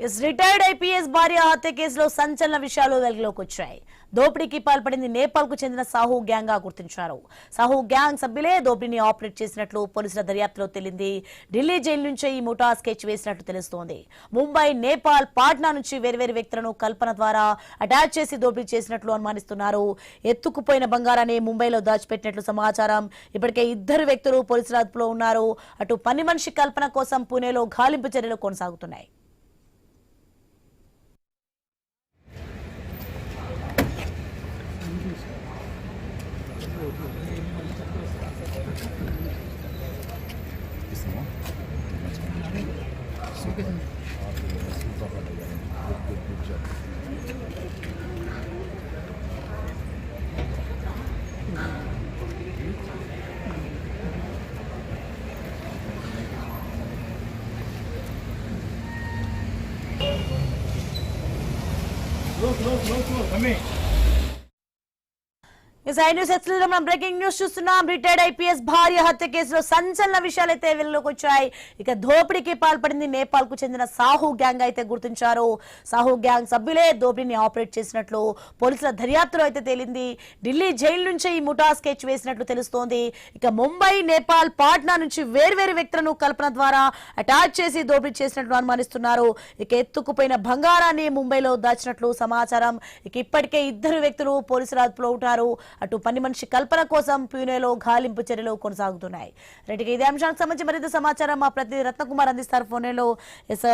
Retired IPS భార్య హత్య కేసులో సంచలన విషయాలు వెలుగులోకి వచ్చాయి. దోపిడీకి పాల్పడింది నేపాల్ కు చెందిన సాహు గ్యాంగ్ గా గుర్తించారు. సాహు గ్యాంగ్ సభ్యులే దోపిడీని ఆపరేట్ చేసినట్లు పోలీసుల దర్యాప్తులో తేలింది. ఢిల్లీ జైలు నుంచే ఈ ముఠా స్కెచ్ వేసినట్లు తెలుస్తోంది. ముంబై, నేపాల్, పాట్నా నుంచి వేర్వేరు వ్యక్తులను కల్పన ద్వారా అటాచ్ చేసి దోపిడీ చేసినట్లు అనుమానిస్తున్నారు. ఎత్తుకుపోయిన బంగారాన్ని ముంబైలో దాచిపెట్టినట్లు సమాచారం. ఇప్పటికే ఇద్దరు వ్యక్తులు పోలీసుల అదుపులో ఉన్నారు. అటు పని మనిషి కల్పన కోసం పూణేలో గాలింపు చర్యలు కొనసాగుతున్నాయి. బ్రేకింగ్ న్యూస్ చూస్తున్నాం. రిటైర్డ్ ఐపీఎస్ భార్య హత్య కేసులో సంచలన విషయాలైతే వెలుగులోకి వచ్చాయి. ఇక దోపిడీకి పాల్పడింది నేపాల్ కు చెందిన సాహు గ్యాంగ్ అయితే గుర్తించారు. సాహు గ్యాంగ్ సభ్యులే దోపిడీని ఆపరేట్ చేసినట్లు పోలీసుల దర్యాప్తులో అయితే తేలింది. ఢిల్లీ జైలు నుంచే ఈ ముఠా స్కెచ్ వేసినట్లు తెలుస్తోంది. ఇక ముంబై, నేపాల్, పాట్నా నుంచి వేర్వేరు వ్యక్తులను కల్పన ద్వారా అటాచ్ చేసి దోపిడీ చేసినట్లు అనుమానిస్తున్నారు. ఇక ఎత్తుకుపోయిన బంగారాన్ని ముంబైలో దాచినట్లు సమాచారం. ఇక ఇప్పటికే ఇద్దరు వ్యక్తులు పోలీసుల అదుపులో ఉంటారు. అటు పని మనిషి కల్పన కోసం పూణేలో గాలింపు చర్యలు కొనసాగుతున్నాయి. రెడ్డికి ఇదే అంశానికి సంబంధించి మరింత సమాచారం మా ప్రతినిధి రత్నకుమార్ అందిస్తారు ఫోన్లో.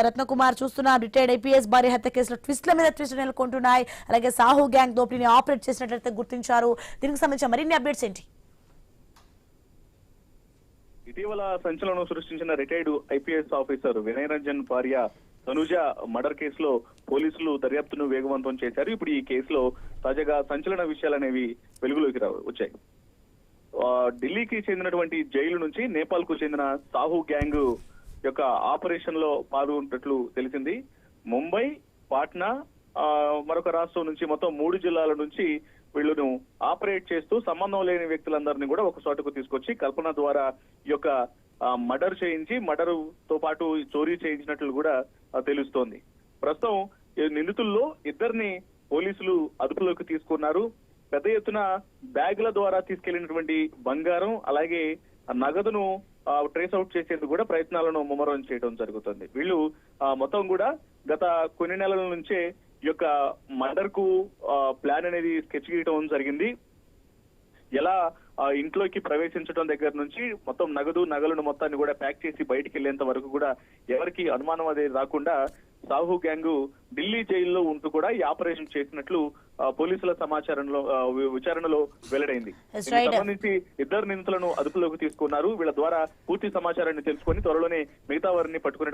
రత్నకుమార్, చూస్తున్నాం రిటైర్డ్ ఐపీఎస్ భార్య హత్య కేసులో ట్విస్ట్ల మీద ట్విస్ట్ నెలకొంటున్నాయి. అలాగే సాహు గ్యాంగ్ దోపిడీని ఆపరేట్ చేసినట్లయితే గుర్తించారు. దీనికి సంబంధించిన మరిన్ని అప్డేట్స్ ఏంటి? ఇటీవల సంచలనం సృష్టించిన retired IPS officer Vinay Ranjan భార్య తనుజ మర్డర్ కేసులో పోలీసులు దర్యాప్తును వేగవంతం చేశారు. ఇప్పుడు ఈ కేసులో తాజాగా సంచలన విషయాలు అనేవి వెలుగులోకి వచ్చాయి. ఢిల్లీకి చెందినటువంటి జైలు నుంచి నేపాల్ కు చెందిన సాహు గ్యాంగ్ యొక్క ఆపరేషన్ లో పాల్గొన్నట్లు తెలిసింది. ముంబై, పాట్నా, మరొక రాష్ట్రం నుంచి మొత్తం 3 జిల్లాల నుంచి వీళ్ళను ఆపరేట్ చేస్తూ సంబంధం లేని వ్యక్తులందరినీ కూడా ఒక చోటకు తీసుకొచ్చి కల్పన ద్వారా ఈ యొక్క మర్డర్ చేయించి మర్డర్ తో పాటు చోరీ చేయించినట్లు కూడా తెలుస్తోంది. ప్రస్తుతం నిందితుల్లో ఇద్దరిని పోలీసులు అదుపులోకి తీసుకున్నారు. పెద్ద ఎత్తున బ్యాగుల ద్వారా తీసుకెళ్లినటువంటి బంగారం అలాగే నగదును ట్రేస్ అవుట్ చేసేందుకు కూడా ప్రయత్నాలను ముమ్మరం చేయడం జరుగుతుంది. వీళ్ళు మొత్తం కూడా గత కొన్ని నెలల నుంచే ఈ యొక్క మర్డర్ కు ప్లాన్ అనేది స్కెచ్ గీయడం జరిగింది. ఎలా ఇంట్లోకి ప్రవేశించడం దగ్గర నుంచి మొత్తం నగలను మొత్తాన్ని కూడా ప్యాక్ చేసి బయటికి వెళ్లేంత వరకు కూడా ఎవరికి అనుమానం అనేది రాకుండా సాహు గ్యాంగ్ ఢిల్లీ జైల్లో ఉంటూ కూడా ఈ ఆపరేషన్ చేసినట్లు పోలీసుల సమాచారంలో విచారణలో వెల్లడైంది. దీనికి సంబంధించి ఇద్దరు నిందితులను అదుపులోకి తీసుకున్నారు. వీళ్ళ ద్వారా పూర్తి సమాచారాన్ని తెలుసుకొని త్వరలోనే మిగతా వారిని పట్టుకునే